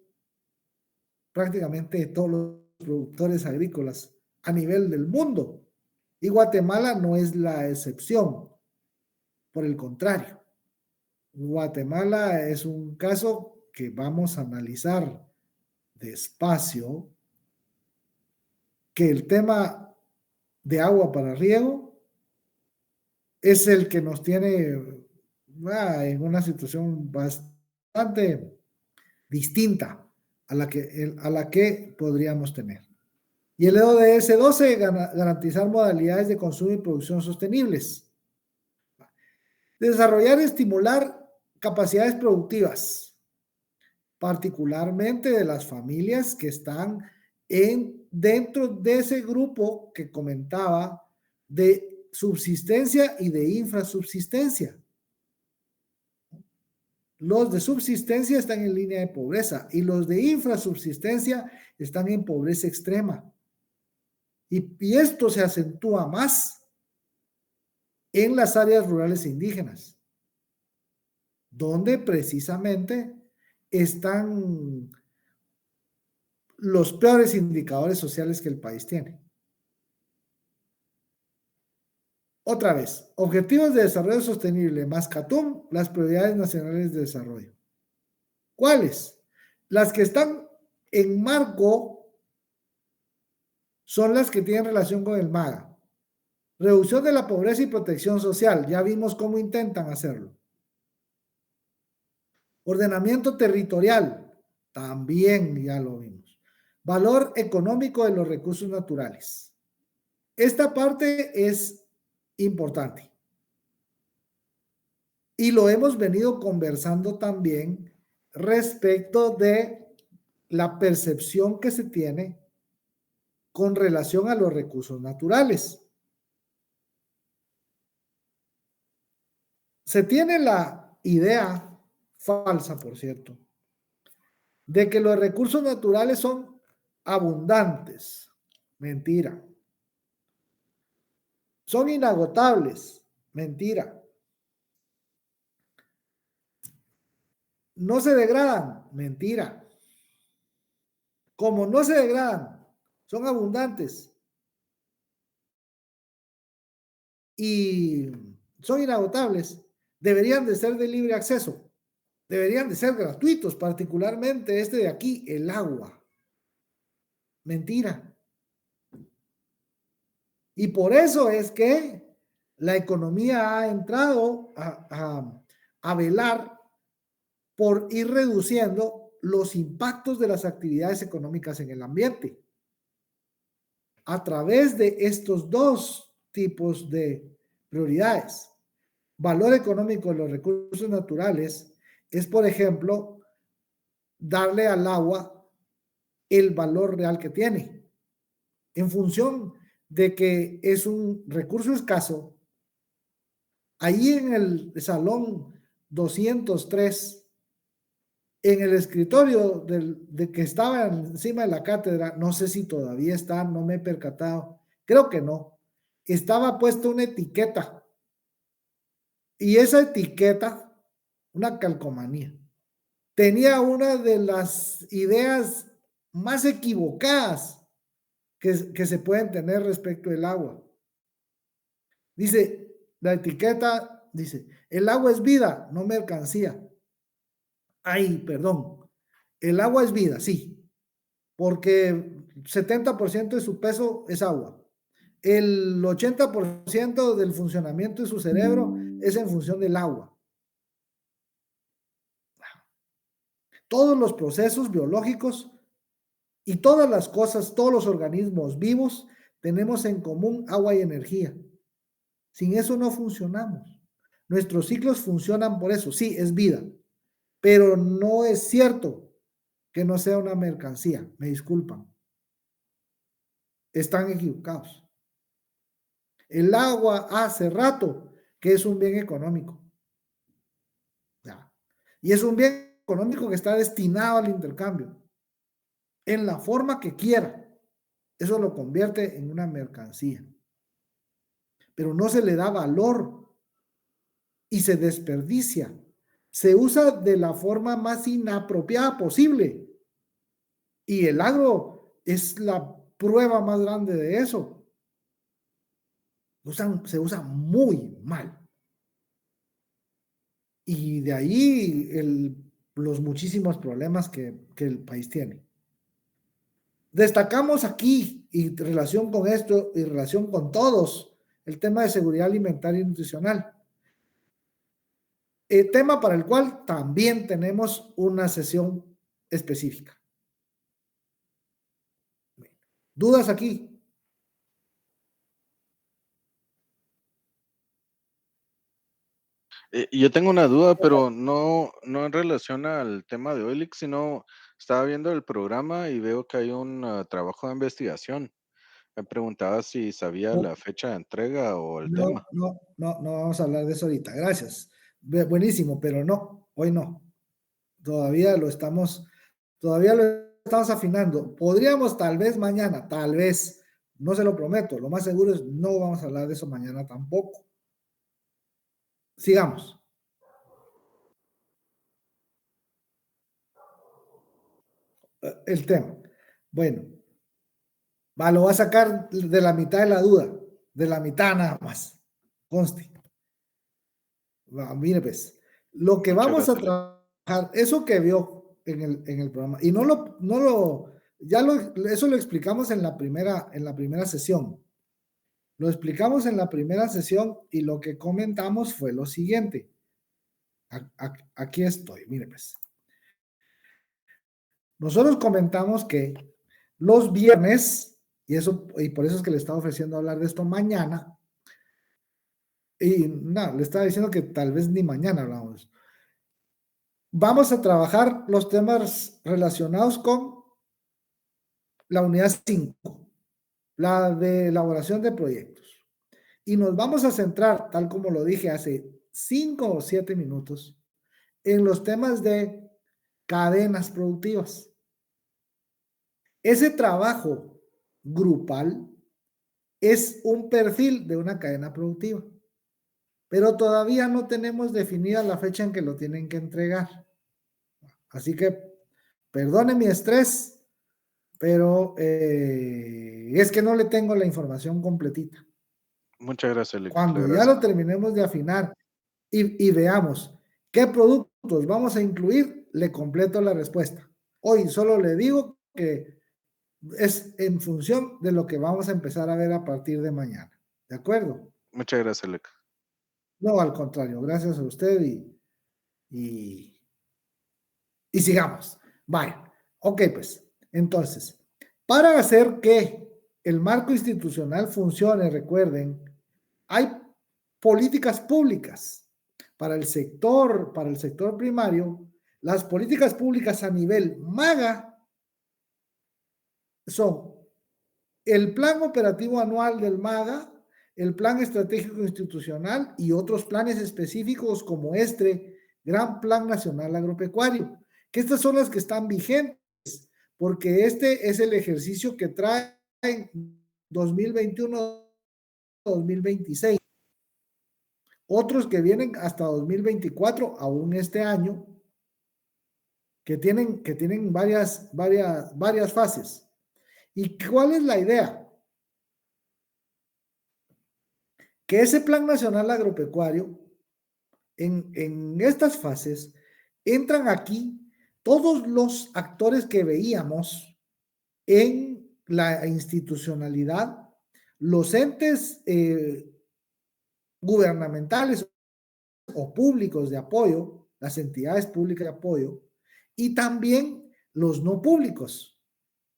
prácticamente de todos los productores agrícolas a nivel del mundo. Y Guatemala no es la excepción. Por el contrario, Guatemala es un caso que vamos a analizar despacio, que el tema de agua para riego es el que nos tiene en una situación bastante distinta a la que podríamos tener. Y el ODS 12, garantizar modalidades de consumo y producción sostenibles. Desarrollar y estimular capacidades productivas, particularmente de las familias que están dentro de ese grupo que comentaba de subsistencia y de infrasubsistencia. Los de subsistencia están en línea de pobreza y los de infrasubsistencia están en pobreza extrema. Y esto se acentúa más en las áreas rurales e indígenas, donde precisamente están los peores indicadores sociales que el país tiene. Otra vez, Objetivos de Desarrollo Sostenible, más CATUM, las prioridades nacionales de desarrollo. ¿Cuáles? Las que están en marco son las que tienen relación con el MAGA. Reducción de la pobreza y protección social, ya vimos cómo intentan hacerlo. Ordenamiento territorial, también ya lo vimos. Valor económico de los recursos naturales. Esta parte es importante. Y lo hemos venido conversando también respecto de la percepción que se tiene con relación a los recursos naturales. Se tiene la idea falsa, por cierto, de que los recursos naturales son abundantes. Mentira. Son inagotables. Mentira. No se degradan. Mentira. Como no se degradan, son abundantes y son inagotables, deberían de ser de libre acceso, deberían de ser gratuitos, particularmente este de aquí, el agua. Mentira. Y por eso es que la economía ha entrado a velar por ir reduciendo los impactos de las actividades económicas en el ambiente a través de estos dos tipos de prioridades. Valor económico de los recursos naturales es, por ejemplo, darle al agua el valor real que tiene. En función de que es un recurso escaso, ahí en el salón 203, en el escritorio de que estaba encima de la cátedra, no sé si todavía está, no me he percatado, creo que no, estaba puesta una etiqueta. Y esa etiqueta, una calcomanía, tenía una de las ideas más equivocadas que se pueden tener respecto del agua. Dice, la etiqueta dice, el agua es vida, no mercancía. Ay, perdón, el agua es vida, sí, porque 70% de su peso es agua. El 80% del funcionamiento de su cerebro es en función del agua. Todos los procesos biológicos y todas las cosas, todos los organismos vivos, tenemos en común agua y energía. Sin eso no funcionamos. Nuestros ciclos funcionan por eso. Sí, es vida, pero no es cierto que no sea una mercancía. Me disculpan. Están equivocados. El agua hace rato que es un bien económico. Ya. Y es un bien económico que está destinado al intercambio en la forma que quiera. Eso lo convierte en una mercancía. Pero no se le da valor y se desperdicia. Se usa de la forma más inapropiada posible. Y el agro es la prueba más grande de eso. Se usa muy mal. Y de ahí los muchísimos problemas que el país tiene. Destacamos aquí, y en relación con esto, y en relación con todos, el tema de seguridad alimentaria y nutricional. Tema para el cual también tenemos una sesión específica. ¿Dudas aquí? Yo tengo una duda, pero no en relación al tema de OILIC, sino estaba viendo el programa y veo que hay un trabajo de investigación. Me preguntaba si sabía la fecha de entrega o el tema. No vamos a hablar de eso ahorita. Gracias. Buenísimo, pero no, hoy no. Todavía lo estamos afinando. Podríamos tal vez mañana, tal vez, no se lo prometo. Lo más seguro es no vamos a hablar de eso mañana tampoco. Sigamos. El tema. Bueno, lo va a sacar de la mitad de la duda, de la mitad nada más. Conste. Mire, pues, lo que vamos a trabajar, eso que vio en el programa, y eso lo explicamos en la primera sesión. Lo explicamos en la primera sesión y lo que comentamos fue lo siguiente. Aquí estoy, mire pues. Nosotros comentamos que los viernes, y por eso es que le estaba ofreciendo hablar de esto mañana, y no, le estaba diciendo que tal vez ni mañana hablamos. Vamos a trabajar los temas relacionados con la unidad 5, la de elaboración de proyectos. Y nos vamos a centrar, tal como lo dije hace 5 o 7 minutos, en los temas de cadenas productivas. Ese trabajo grupal es un perfil de una cadena productiva, pero todavía no tenemos definida la fecha en que lo tienen que entregar. Así que, perdone mi estrés, pero es que no le tengo la información completita. Muchas gracias, Lick. Cuando ya lo terminemos de afinar y veamos qué productos vamos a incluir, le completo la respuesta. Hoy solo le digo que es en función de lo que vamos a empezar a ver a partir de mañana. ¿De acuerdo? Muchas gracias, Lick. No, al contrario, gracias a usted y sigamos. Vaya. Ok, pues, entonces, para hacer que el marco institucional funcione, recuerden, hay políticas públicas para el sector primario. Las políticas públicas a nivel MAGA son el plan operativo anual del MAGA, el plan estratégico institucional y otros planes específicos como este Gran Plan Nacional Agropecuario, que estas son las que están vigentes, porque este es el ejercicio que trae 2021-2026. Otros que vienen hasta 2024, aún este año, que tienen varias fases. ¿Y cuál es la idea? Que ese Plan Nacional Agropecuario, en estas fases, entran aquí todos los actores que veíamos en la institucionalidad, los entes gubernamentales o públicos de apoyo, las entidades públicas de apoyo, y también los no públicos,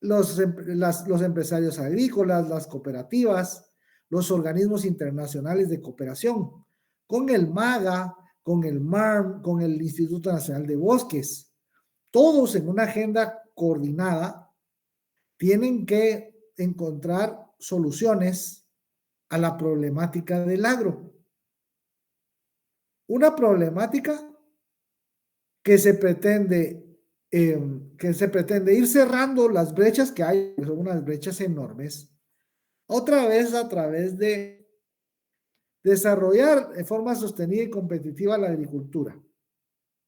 los empresarios agrícolas, las cooperativas, los organismos internacionales de cooperación, con el MAGA, con el MARM, con el Instituto Nacional de Bosques. Todos en una agenda coordinada tienen que encontrar soluciones a la problemática del agro. Una problemática que se pretende ir cerrando las brechas que hay, que son unas brechas enormes, otra vez a través de desarrollar de forma sostenida y competitiva la agricultura.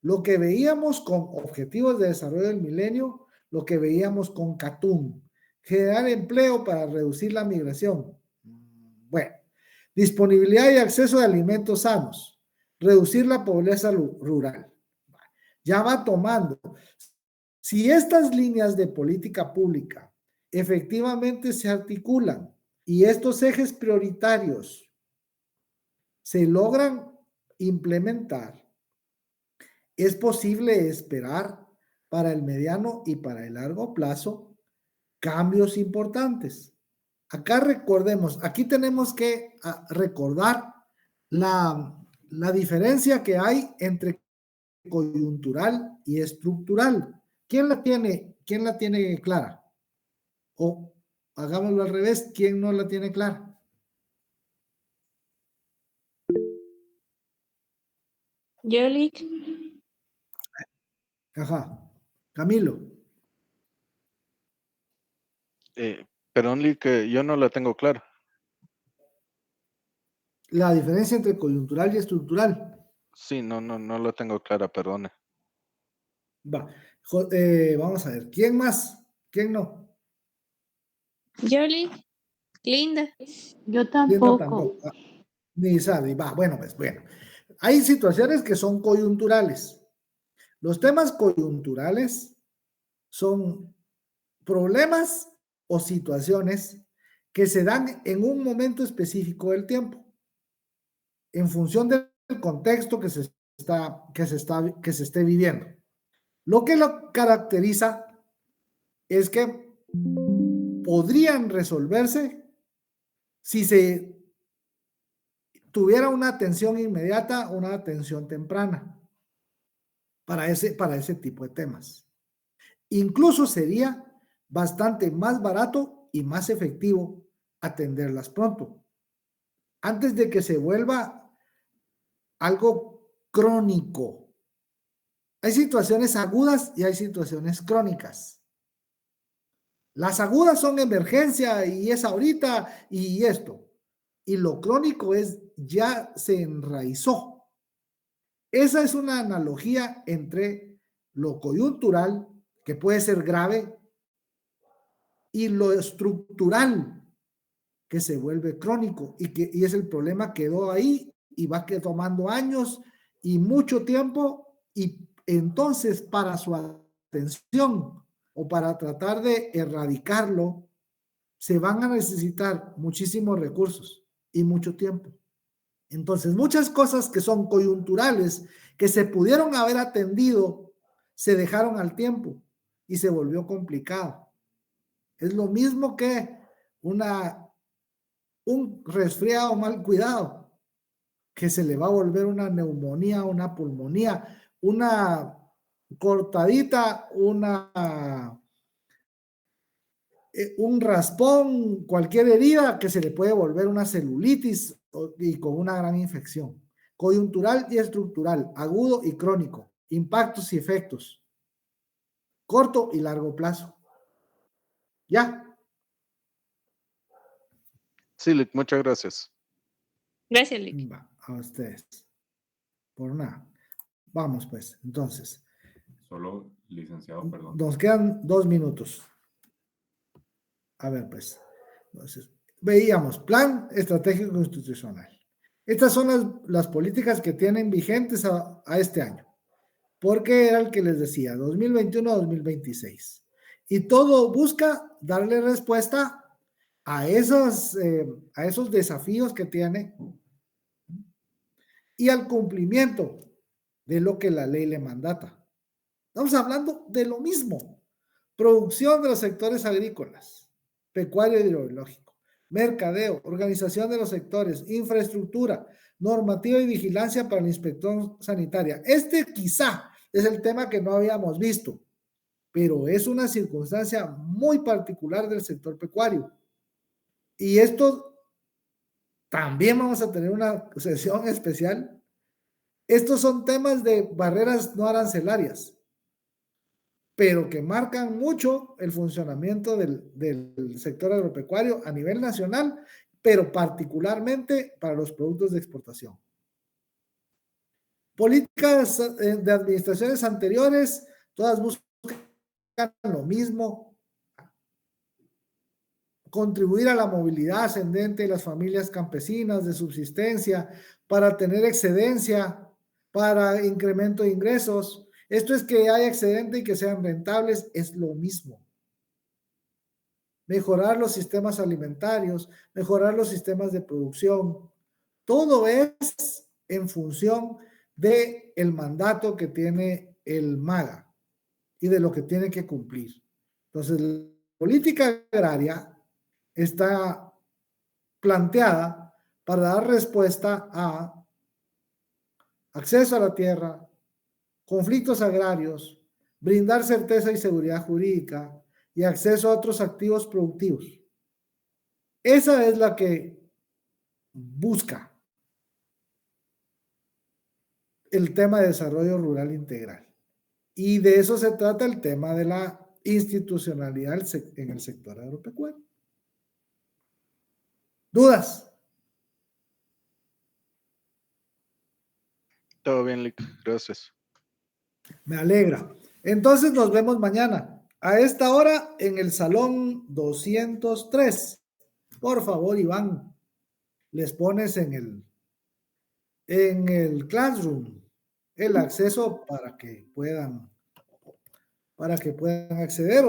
Lo que veíamos con Objetivos de Desarrollo del Milenio, lo que veíamos con CATUM, generar empleo para reducir la migración. Bueno, disponibilidad y acceso de alimentos sanos, reducir la pobreza rural. Ya va tomando. Si estas líneas de política pública efectivamente se articulan y estos ejes prioritarios se logran implementar, es posible esperar para el mediano y para el largo plazo cambios importantes. Acá recordemos, aquí tenemos que recordar la diferencia que hay entre coyuntural y estructural. ¿Quién la tiene clara? O hagámoslo al revés, ¿quién no la tiene clara? Yolik. Ajá. Camilo. Perdón, Lee, que yo no la tengo clara. La diferencia entre coyuntural y estructural. Sí, no la tengo clara, perdone. Va. Vamos a ver. ¿Quién más? ¿Quién no? Yolik. Linda. Yo tampoco. Tampoco. Ni sabe. Va, bueno, pues bueno. Hay situaciones que son coyunturales. Los temas coyunturales son problemas o situaciones que se dan en un momento específico del tiempo, en función del contexto que se esté viviendo. Lo que lo caracteriza es que podrían resolverse si se tuviera una atención inmediata o una atención temprana para ese tipo de temas. Incluso sería bastante más barato y más efectivo atenderlas pronto, antes de que se vuelva algo crónico. Hay situaciones agudas y hay situaciones crónicas. Las agudas son emergencia y es ahorita y esto. Y lo crónico es ya se enraizó. Esa es una analogía entre lo coyuntural, que puede ser grave, y lo estructural, que se vuelve crónico y es el problema, quedó ahí y va tomando años y mucho tiempo, y entonces para su atención o para tratar de erradicarlo se van a necesitar muchísimos recursos y mucho tiempo. Entonces muchas cosas que son coyunturales, que se pudieron haber atendido, se dejaron al tiempo y se volvió complicado. Es lo mismo que un resfriado mal cuidado, que se le va a volver una neumonía, una pulmonía, una cortadita, un raspón, cualquier herida que se le puede volver una celulitis y con una gran infección. Coyuntural y estructural, agudo y crónico, impactos y efectos, corto y largo plazo. ¿Ya? Sí, Lick, muchas gracias. Gracias, Lick. A ustedes. Por nada. Vamos pues, entonces. Solo, licenciado, perdón. Nos quedan 2 minutos. A ver, pues. Entonces, veíamos Plan Estratégico Institucional. Estas son las políticas que tienen vigentes a este año. Porque era el que les decía, 2021-2026. Y todo busca darle respuesta a esos desafíos que tiene y al cumplimiento de lo que la ley le mandata. Estamos hablando de lo mismo. Producción de los sectores agrícolas, pecuario y hidrobiológico. mercadeo, organización de los sectores, infraestructura, normativa y vigilancia para la inspección sanitaria. Este quizá es el tema que no habíamos visto, pero es una circunstancia muy particular del sector pecuario. Y esto también vamos a tener una sesión especial. Estos son temas de barreras no arancelarias, pero que marcan mucho el funcionamiento del sector agropecuario a nivel nacional, pero particularmente para los productos de exportación. Políticas de administraciones anteriores, todas buscan lo mismo: contribuir a la movilidad ascendente de las familias campesinas de subsistencia para tener excedencia, para incremento de ingresos. Esto es que haya excedente y que sean rentables, es lo mismo. Mejorar los sistemas alimentarios, mejorar los sistemas de producción. Todo es en función del mandato que tiene el MAGA y de lo que tiene que cumplir. Entonces, la política agraria está planteada para dar respuesta a acceso a la tierra, conflictos agrarios, brindar certeza y seguridad jurídica y acceso a otros activos productivos. Esa es la que busca el tema de desarrollo rural integral. Y de eso se trata el tema de la institucionalidad en el sector agropecuario. ¿Dudas? Todo bien, Lick. Gracias. Me alegra. Entonces nos vemos mañana a esta hora en el salón 203. Por favor, Iván, les pones en el Classroom el acceso para que puedan acceder.